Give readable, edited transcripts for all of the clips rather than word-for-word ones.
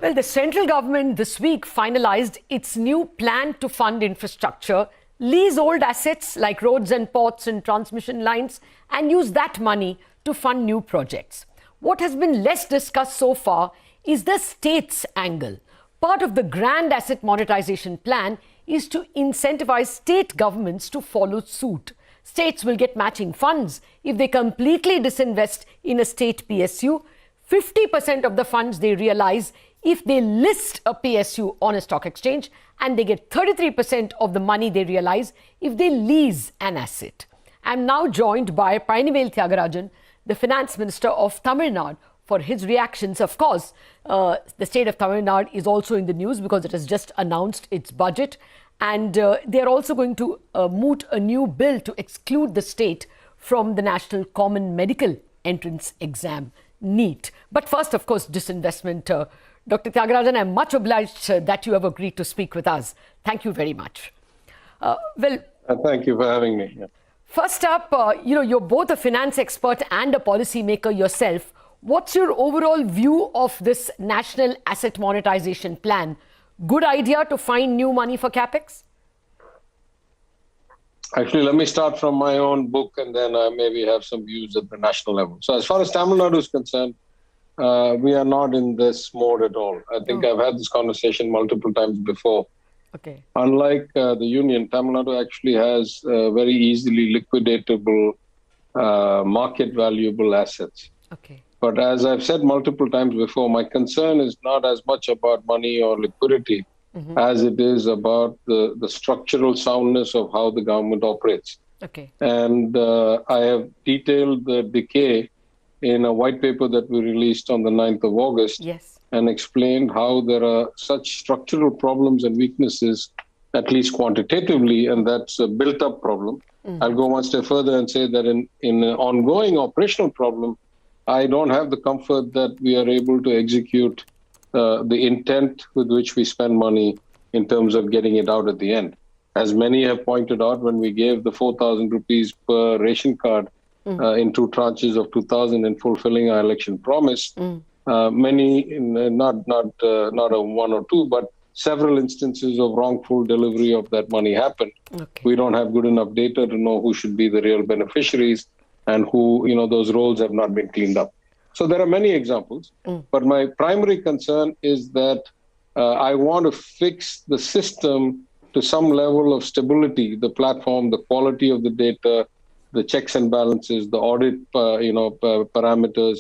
Well, the central government this week finalized its new plan to fund infrastructure, lease old assets like roads and ports and transmission lines, and use that money to fund new projects. What has been less discussed so far is the state's angle. Part of the grand asset monetization plan is to incentivize state governments to follow suit. States will get matching funds if they completely disinvest in a state PSU. 50% of the funds they realize if they list a PSU on a stock exchange, and they get 33% of the money they realize if they lease an asset. I'm now joined by Palanivel Thiagarajan, the Finance Minister of Tamil Nadu, for his reactions. Of course, the state of Tamil Nadu is also in the news because it has just announced its budget, and they're also going to moot a new bill to exclude the state from the National Common Medical Entrance Exam, NEET. But first, of course, disinvestment. Dr. Thiagarajan, I'm much obliged that you have agreed to speak with us. Thank you very much. Thank you for having me. Yeah. First up, you're both a finance expert and a policymaker yourself. What's your overall view of this national asset monetization plan? Good idea to find new money for capex? Actually, let me start from my own book, and then I maybe have some views at the national level. So as far as Tamil Nadu is concerned, we are not in this mode at all. I think I've had this conversation multiple times before. Okay. Unlike the union, Tamil Nadu actually has very easily liquidatable, market valuable assets. Okay. But as I've said multiple times before, my concern is not as much about money or liquidity as it is about the structural soundness of how the government operates. Okay. And I have detailed the decay in a white paper that we released on the 9th of August. Yes. And explained how there are such structural problems and weaknesses, at least quantitatively, and that's a built-up problem. I'll go one step further and say that in an ongoing operational problem, I don't have the comfort that we are able to execute the intent with which we spend money in terms of getting it out at the end. As many have pointed out, when we gave the 4,000 rupees per ration card in 2 tranches of 2,000 in fulfilling our election promise, many, not a one or two, but several instances of wrongful delivery of that money happened. Okay. We don't have good enough data to know who should be the real beneficiaries and who, those roles have not been cleaned up. So there are many examples, but my primary concern is that I want to fix the system to some level of stability, the platform, the quality of the data, the checks and balances, the audit, parameters,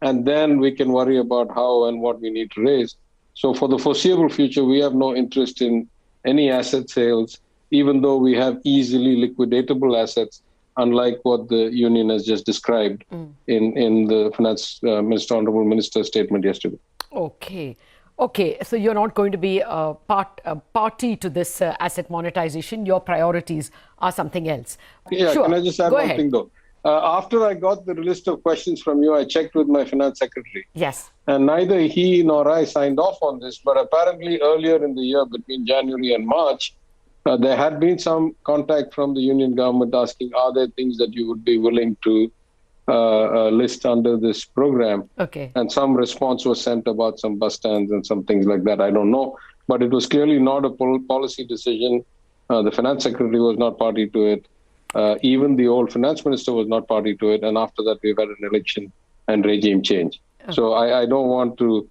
and then we can worry about how and what we need to raise. So for the foreseeable future, we have no interest in any asset sales, even though we have easily liquidatable assets, unlike what the union has just described in the Finance Minister, Honorable Minister's statement yesterday. Okay, so you're not going to be a party to this asset monetization. Your priorities are something else. Yeah, sure. Can I just add one thing though? After I got the list of questions from you, I checked with my finance secretary. Yes. And neither he nor I signed off on this, but apparently earlier in the year, between January and March, there had been some contact from the union government asking, are there things that you would be willing to list under this program? Okay. And some response was sent about some bus stands and some things like that. I don't know. But it was clearly not a policy decision. The finance secretary was not party to it. Even the old finance minister was not party to it. And after that, we've had an election and regime change. Okay. So I don't want to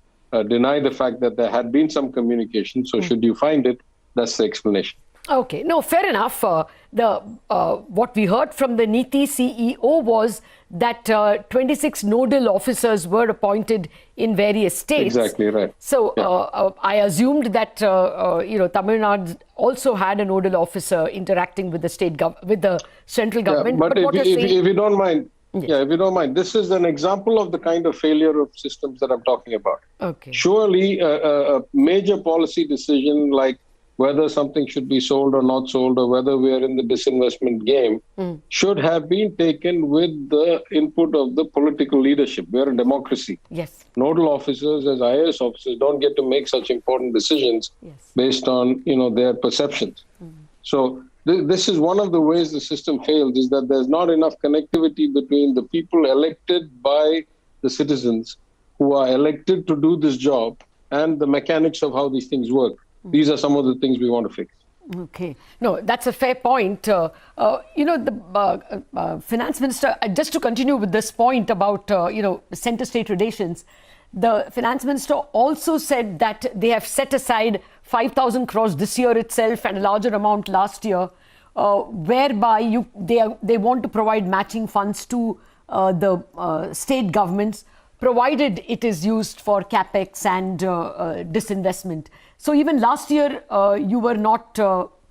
deny the fact that there had been some communication. So should you find it, that's the explanation. Okay, no, fair enough. What we heard from the NITI CEO was that 26 nodal officers were appointed in various states. Exactly right. So I assumed that Tamil Nadu also had a nodal officer interacting with the with the central government. But if you don't mind, if you don't mind, this is an example of the kind of failure of systems that I'm talking about. Okay. Surely a major policy decision like whether something should be sold or not sold, or whether we are in the disinvestment game, should have been taken with the input of the political leadership. We are a democracy. Yes. Nodal officers as IAS officers don't get to make such important decisions based on their perceptions. So this is one of the ways the system failed, is that there's not enough connectivity between the people elected by the citizens who are elected to do this job and the mechanics of how these things work. These are some of the things we want to fix. Okay. No, that's a fair point. The finance minister, just to continue with this point about, center-state relations, the finance minister also said that they have set aside 5,000 crores this year itself and a larger amount last year, whereby they want to provide matching funds to the state governments, provided it is used for capex and disinvestment. So even last year, you were not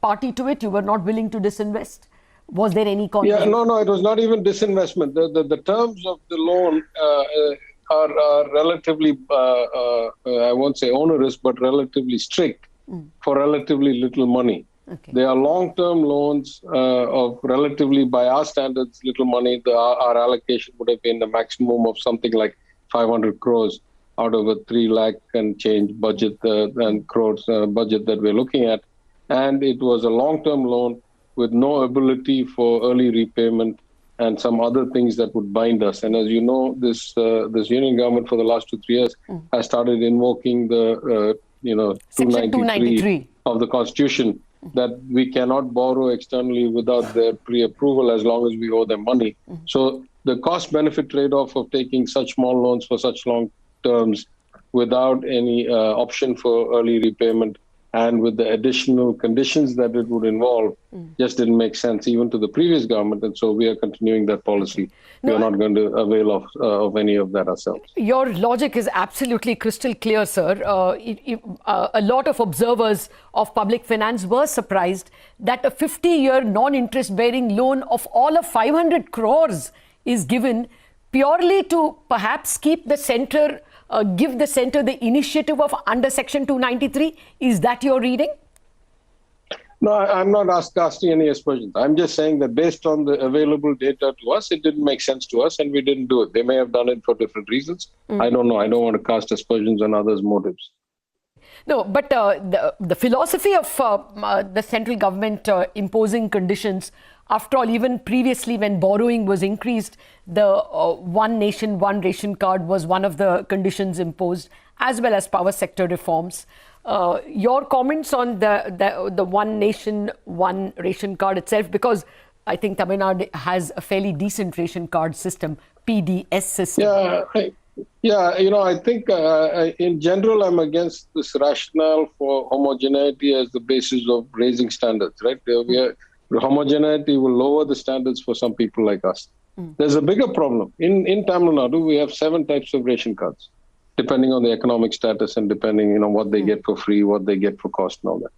party to it. You were not willing to disinvest. Was there any conflict? Yeah, no, it was not even disinvestment. The terms of the loan are relatively, I won't say onerous, but relatively strict for relatively little money. Okay. They are long-term loans of relatively, by our standards, little money. Our allocation would have been the maximum of something like 500 crores out of a 3 lakh and change budget and crores budget that we're looking at. And it was a long-term loan with no ability for early repayment and some other things that would bind us. And as you know, this union government for the last 2-3 years has started invoking the 293 of the Constitution, that we cannot borrow externally without their pre-approval as long as we owe them money. So the cost-benefit trade-off of taking such small loans for such long terms without any option for early repayment and with the additional conditions that it would involve just didn't make sense even to the previous government. And so we are continuing that policy. We are not going to avail of any of that ourselves. Your logic is absolutely crystal clear, sir. A lot of observers of public finance were surprised that a 50-year non-interest bearing loan of all of 500 crores is given purely to perhaps keep the center, give the center the initiative of under Section 293. Is that your reading? No, I'm not casting any aspersions. I'm just saying that based on the available data to us, it didn't make sense to us and we didn't do it. They may have done it for different reasons. I don't know. I don't want to cast aspersions on others' motives. No, but the philosophy of the central government imposing conditions, after all, even previously when borrowing was increased, the one nation, one ration card was one of the conditions imposed, as well as power sector reforms. Your comments on the one nation, one ration card itself, because I think Tamil Nadu has a fairly decent ration card system, PDS system. I think in general, I'm against this rationale for homogeneity as the basis of raising standards, right? Homogeneity will lower the standards for some people like us. There's a bigger problem. In Tamil Nadu, we have 7 types of ration cards, depending on the economic status and depending on what they get for free, what they get for cost and all that.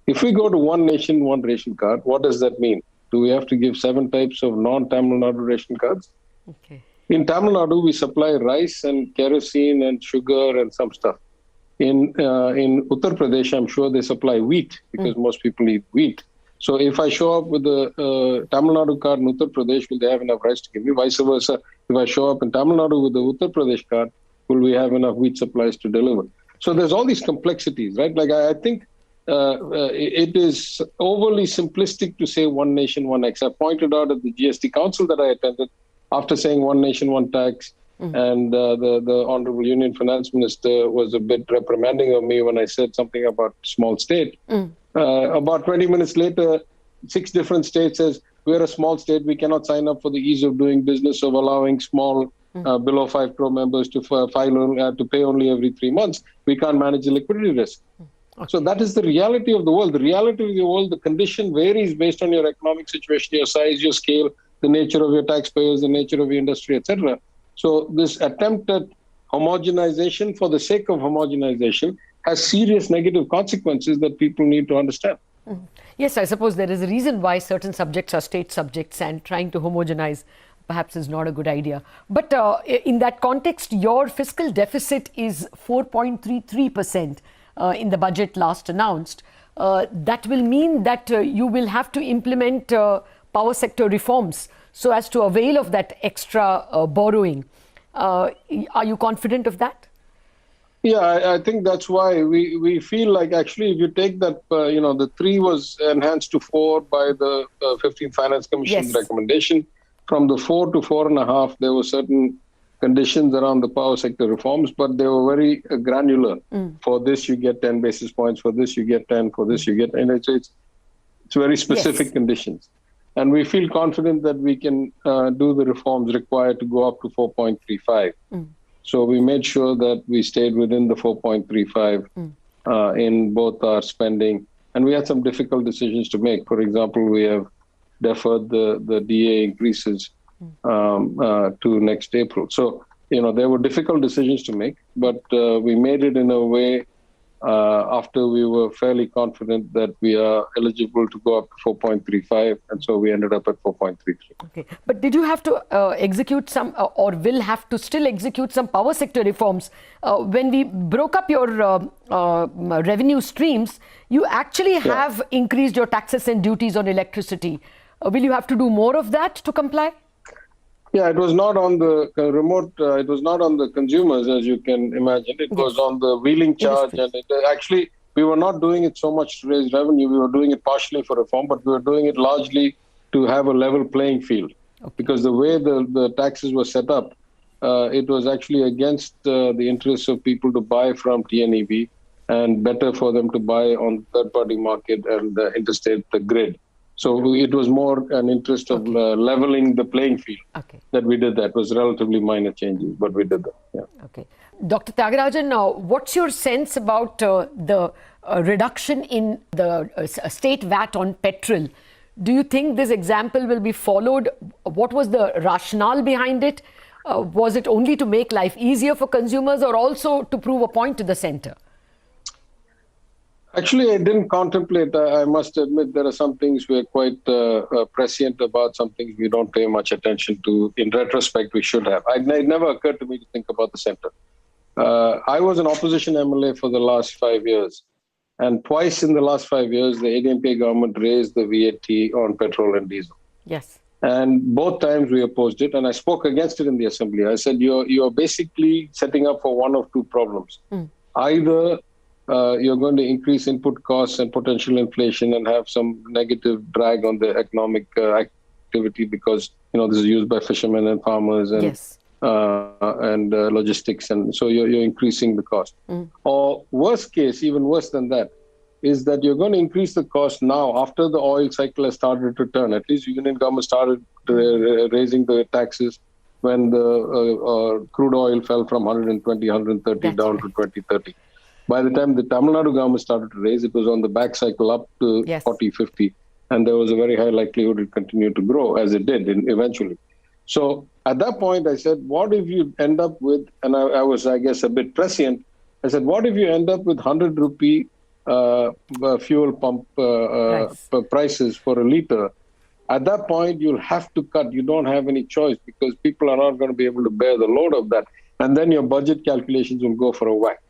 If we go to one nation, one ration card, what does that mean? Do we have to give 7 types of non-Tamil Nadu ration cards? Okay. In Tamil Nadu, we supply rice and kerosene and sugar and some stuff. In Uttar Pradesh, I'm sure they supply wheat because most people eat wheat. So if I show up with the Tamil Nadu card in Uttar Pradesh, will they have enough rice to give me? Vice versa, if I show up in Tamil Nadu with the Uttar Pradesh card, will we have enough wheat supplies to deliver? So there's all these complexities, right? Like I think it is overly simplistic to say one nation, one tax. I pointed out at the GST Council that I attended, after saying one nation, one tax, and the Honorable Union Finance Minister was a bit reprimanding of me when I said something about small state. About 20 minutes later, 6 different states says, we're a small state, we cannot sign up for the ease of doing business of allowing small below 5 crore members to to pay only every 3 months. We can't manage the liquidity risk. Okay. So that is the reality of the world. The reality of the world, the condition varies based on your economic situation, your size, your scale, the nature of your taxpayers, the nature of your industry, etc. So this attempt at homogenization for the sake of homogenization has serious negative consequences that people need to understand. Yes, I suppose there is a reason why certain subjects are state subjects, and trying to homogenize perhaps is not a good idea. But in that context, your fiscal deficit is 4.33% in the budget last announced. That will mean that you will have to implement power sector reforms so as to avail of that extra borrowing. Are you confident of that? Yeah, I think that's why we feel like actually if you take that, the 3 was enhanced to 4 by the 15th Finance Commission's recommendation. From the 4 to 4.5, there were certain conditions around the power sector reforms, but they were very granular. For this, you get 10 basis points. For this, you get 10. For this, you get... And it's very specific conditions. And we feel confident that we can do the reforms required to go up to 4.35. So we made sure that we stayed within the 4.35 in both our spending. And we had some difficult decisions to make. For example, we have deferred the DA increases to next April. So, there were difficult decisions to make, but we made it in a way after we were fairly confident that we are eligible to go up to 4.35, and so we ended up at 4.33. Okay, but did you have to execute some, or will have to still execute some power sector reforms? When we broke up your revenue streams, you actually have increased your taxes and duties on electricity. Will you have to do more of that to comply? Yeah, it was not on the it was not on the consumers, as you can imagine. It was on the wheeling charge. And actually, we were not doing it so much to raise revenue. We were doing it partially for reform, but we were doing it largely to have a level playing field. Because the way the taxes were set up, it was actually against the interests of people to buy from TNEB and better for them to buy on the third-party market and the interstate, the grid. So it was more an interest of leveling the playing field that we did that. It was relatively minor changes, but we did that. Yeah. Okay. Dr. Thiagarajan, what's your sense about the reduction in the state VAT on petrol? Do you think this example will be followed? What was the rationale behind it? Was it only to make life easier for consumers or also to prove a point to the centre? Actually, I didn't contemplate. I must admit there are some things we're quite prescient about, some things we don't pay much attention to. In retrospect, we should have. It never occurred to me to think about the centre. I was an opposition MLA for the last 5 years. And twice in the last 5 years, the ADMK government raised the VAT on petrol and diesel. Yes. And both times we opposed it. And I spoke against it in the assembly. I said, you're basically setting up for one of two problems. Either you're going to increase input costs and potential inflation and have some negative drag on the economic activity because, this is used by fishermen and farmers and logistics. And so you're increasing the cost. Or worst case, even worse than that, is that you're going to increase the cost now after the oil cycle has started to turn. At least the Union government started raising the taxes when the crude oil fell from 120, 130 down to 20, 30. By the time the Tamil Nadu government started to raise, it was on the back cycle up to 40, 50. And there was a very high likelihood it continued to grow, as it did eventually. So at that point, I said, what if you end up with, and I was, I guess, a bit prescient. I said, what if you end up with 100 rupee fuel pump prices for a litre? At that point, you'll have to cut. You don't have any choice because people are not going to be able to bear the load of that. And then your budget calculations will go for a whack.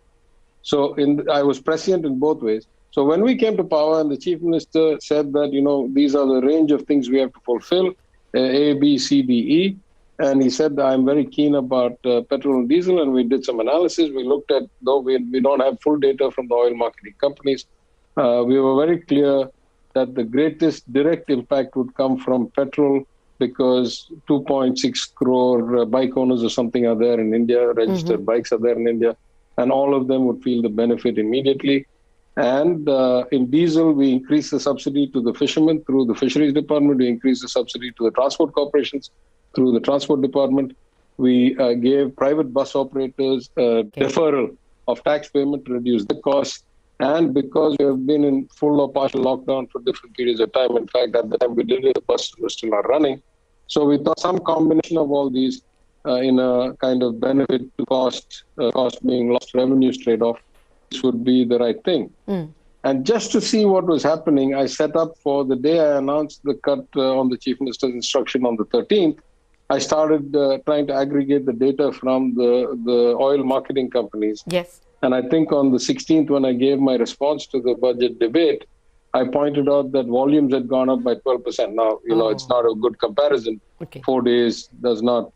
So I was prescient in both ways. So when we came to power and the chief minister said that, these are the range of things we have to fulfill, A, B, C, D, E. And he said, I'm very keen about petrol and diesel. And we did some analysis. We looked at, though we don't have full data from the oil marketing companies, we were very clear that the greatest direct impact would come from petrol because 2.6 crore bike owners or something are there in India, registered bikes are there in India. And all of them would feel the benefit immediately. And in diesel, we increased the subsidy to the fishermen through the fisheries department. We increased the subsidy to the transport corporations through the transport department. We gave private bus operators deferral of tax payment to reduce the cost. And because we have been in full or partial lockdown for different periods of time, in fact, at the time we did it, the buses were still not running. So we thought some combination of all these in a kind of benefit to cost being lost revenues trade-off, this would be the right thing. And just to see what was happening, I set up for the day I announced the cut on the Chief Minister's instruction on the 13th, I started trying to aggregate the data from the oil marketing companies. Yes. And I think on the 16th, when I gave my response to the budget debate, I pointed out that volumes had gone up by 12%. Now, it's not a good comparison. 4 days does not,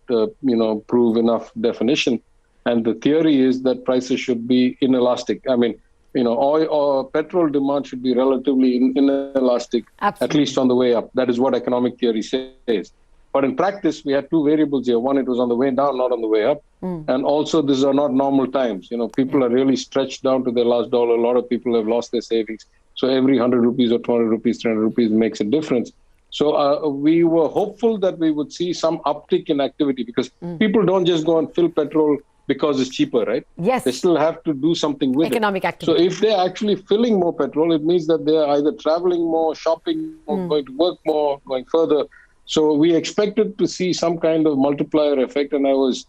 prove enough definition. And the theory is that prices should be inelastic. I mean, oil or petrol demand should be relatively inelastic, at least on the way up. That is what economic theory says. But in practice, we had two variables here. One, it was on the way down, not on the way up. And also, these are not normal times. People are really stretched down to their last dollar. A lot of people have lost their savings. So every 100 rupees or 200 rupees, 300 rupees makes a difference. So we were hopeful that we would see some uptick in activity because people don't just go and fill petrol because it's cheaper, right? Yes. They still have to do something with Economic it. activity. So if they're actually filling more petrol, it means that they're either traveling more, shopping more, going to work more, going further. So we expected to see some kind of multiplier effect, and I was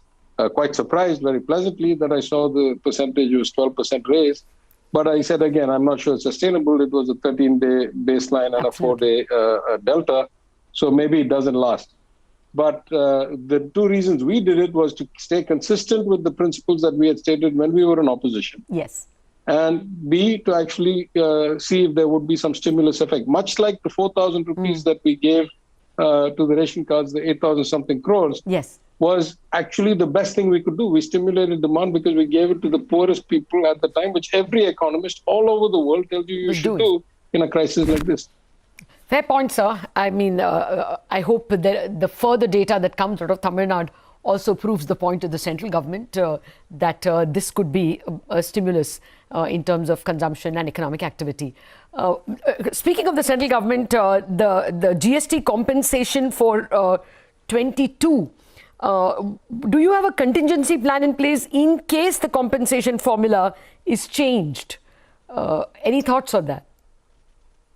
quite surprised very pleasantly that I saw the percentage was 12% raise. But I said, again, I'm not sure it's sustainable. It was a 13-day baseline and Absolutely. a 4-day delta. So maybe it doesn't last. But the two reasons we did it was to stay consistent with the principles that we had stated when we were in opposition. Yes. And B, to actually see if there would be some stimulus effect. Much like the 4,000 rupees that we gave to the ration cards, the 8,000 something crores, Yes. was actually the best thing we could do. We stimulated demand because we gave it to the poorest people at the time, which every economist all over the world tells you should do in a crisis like this. Fair point, sir. I mean, I hope the further data that comes out of Tamil Nadu also proves the point to the central government that this could be a stimulus in terms of consumption and economic activity. Speaking of the central government, the GST compensation for 22, do you have a contingency plan in place in case the compensation formula is changed? Any thoughts on that?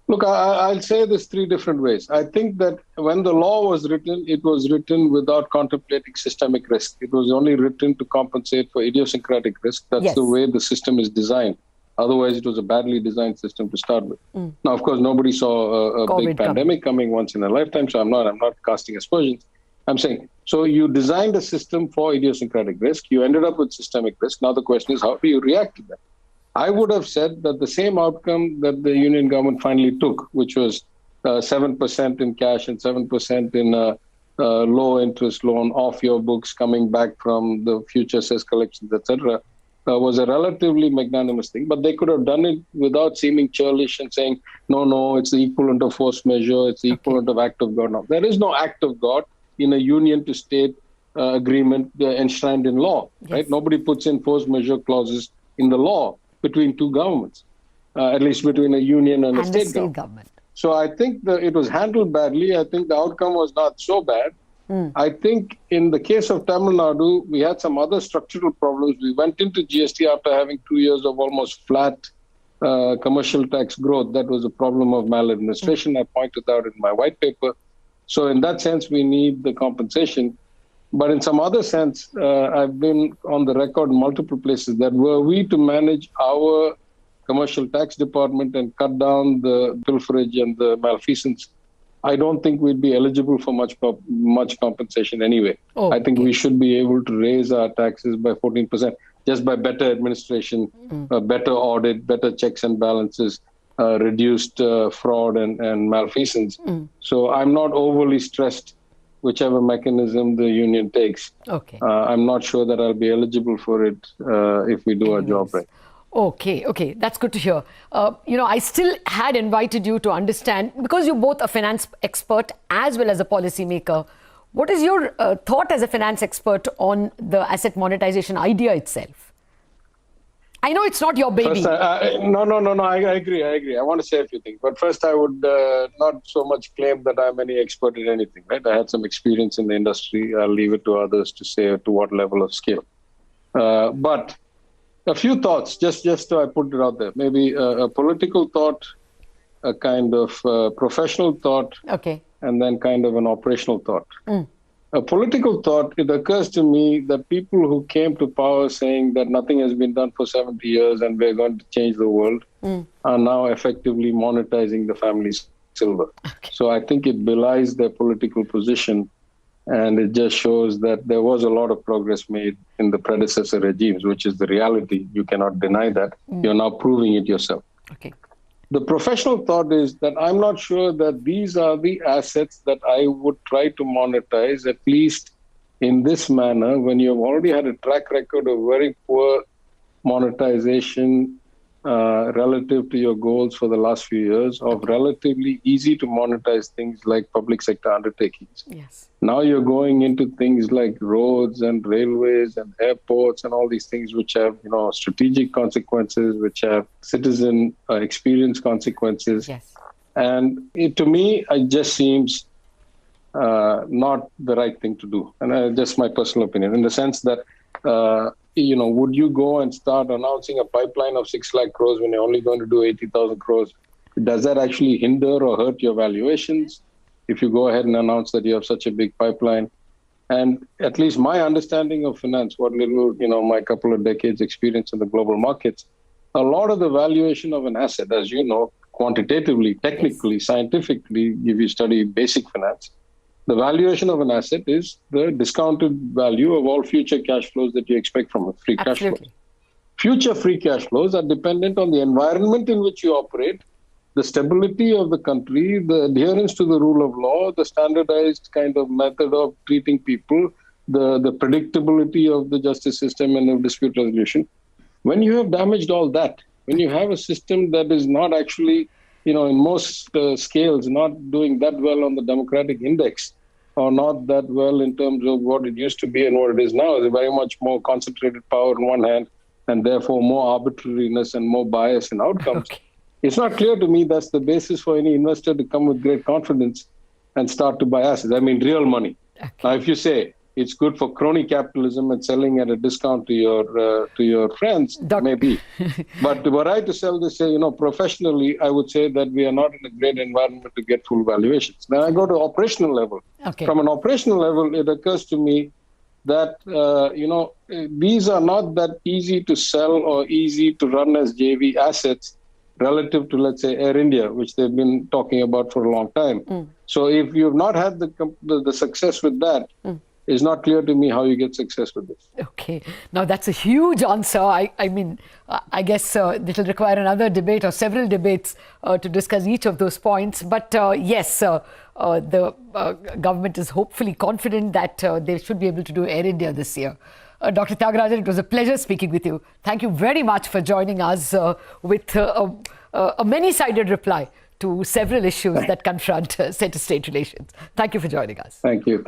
Look, I'll say this three different ways. I think that when the law was written, it was written without contemplating systemic risk. It was only written to compensate for idiosyncratic risk. That's the way the system is designed. Otherwise, it was a badly designed system to start with. Now, of course, nobody saw a big pandemic coming once in a lifetime, so I'm not casting aspersions. I'm saying, so you designed a system for idiosyncratic risk. You ended up with systemic risk. Now the question is, how do you react to that? I would have said that the same outcome that the union government finally took, which was 7% in cash and 7% in a low interest loan off your books coming back from the future cess collections, etc., was a relatively magnanimous thing. But they could have done it without seeming churlish and saying, no, it's the equivalent of force measure, it's the equivalent of act of God. No, there is no act of God in a union to state agreement enshrined in law, right? Nobody puts in force measure clauses in the law between two governments, at least between a union and a state government. So I think it was handled badly. I think the outcome was not so bad. I think in the case of Tamil Nadu, we had some other structural problems. We went into GST after having 2 years of almost flat commercial tax growth. That was a problem of maladministration. I pointed out in my white paper. So in that sense, we need the compensation. But in some other sense, I've been on the record in multiple places that were we to manage our commercial tax department and cut down the pilferage and the malfeasance, I don't think we'd be eligible for much compensation anyway. I think we should be able to raise our taxes by 14% just by better administration, better audit, better checks and balances, reduced fraud and malfeasance. So I'm not overly stressed whichever mechanism the union takes. I'm not sure that I'll be eligible for it if we do our job right. Okay, that's good to hear. I still had invited you to understand, because you're both a finance expert as well as a policymaker, what is your thought as a finance expert on the asset monetization idea itself? I know it's not your baby. First, I agree. I want to say a few things. But first, I would not so much claim that I'm any expert in anything, right? I had some experience in the industry. I'll leave it to others to say to what level of scale. But a few thoughts, just so I put it out there. Maybe a political thought, a kind of professional thought, and then kind of an operational thought. A political thought, it occurs to me that people who came to power saying that nothing has been done for 70 years and we're going to change the world are now effectively monetizing the family's silver. So I think it belies their political position, and it just shows that there was a lot of progress made in the predecessor regimes, which is the reality. You cannot deny that. You're now proving it yourself. The professional thought is that I'm not sure that these are the assets that I would try to monetize, at least in this manner, when you've already had a track record of very poor monetization relative to your goals for the last few years of relatively easy to monetize things like public sector undertakings. Yes. Now you're going into things like roads and railways and airports and all these things which have, strategic consequences, which have citizen experience consequences. Yes. And to me, it just seems not the right thing to do. And just my personal opinion, in the sense that, would you go and start announcing a pipeline of 6 lakh crores when you're only going to do 80,000 crores? Does that actually hinder or hurt your valuations if you go ahead and announce that you have such a big pipeline? And at least my understanding of finance, what little, my couple of decades experience in the global markets, a lot of the valuation of an asset, as you know, quantitatively, technically, scientifically, if you study basic finance, the valuation of an asset is the discounted value of all future cash flows that you expect from it, free cash flows. Future free cash flows are dependent on the environment in which you operate, the stability of the country, the adherence to the rule of law, the standardized kind of method of treating people, the predictability of the justice system and of dispute resolution. When you have damaged all that, when you have a system that is not actually, in most scales, not doing that well on the democratic index, or not that well in terms of what it used to be and what it is now, is very much more concentrated power on one hand, and therefore more arbitrariness and more bias in outcomes. Okay. It's not clear to me that's the basis for any investor to come with great confidence and start to buy assets. I mean, real money. Okay. Now, if you say it's good for crony capitalism and selling at a discount to your friends, maybe. But were I to sell this, professionally, I would say that we are not in a great environment to get full valuations. Then I go to operational level. Okay. From an operational level, it occurs to me that, these are not that easy to sell or easy to run as JV assets relative to, let's say, Air India, which they've been talking about for a long time. So if you've not had the success with that, it's not clear to me how you get success with this. Okay. Now, that's a huge answer. I mean, I guess it will require another debate or several debates to discuss each of those points. But yes, the government is hopefully confident that they should be able to do Air India this year. Dr. Thiagarajan, it was a pleasure speaking with you. Thank you very much for joining us with a many-sided reply to several issues that confront center-state relations. Thank you for joining us. Thank you.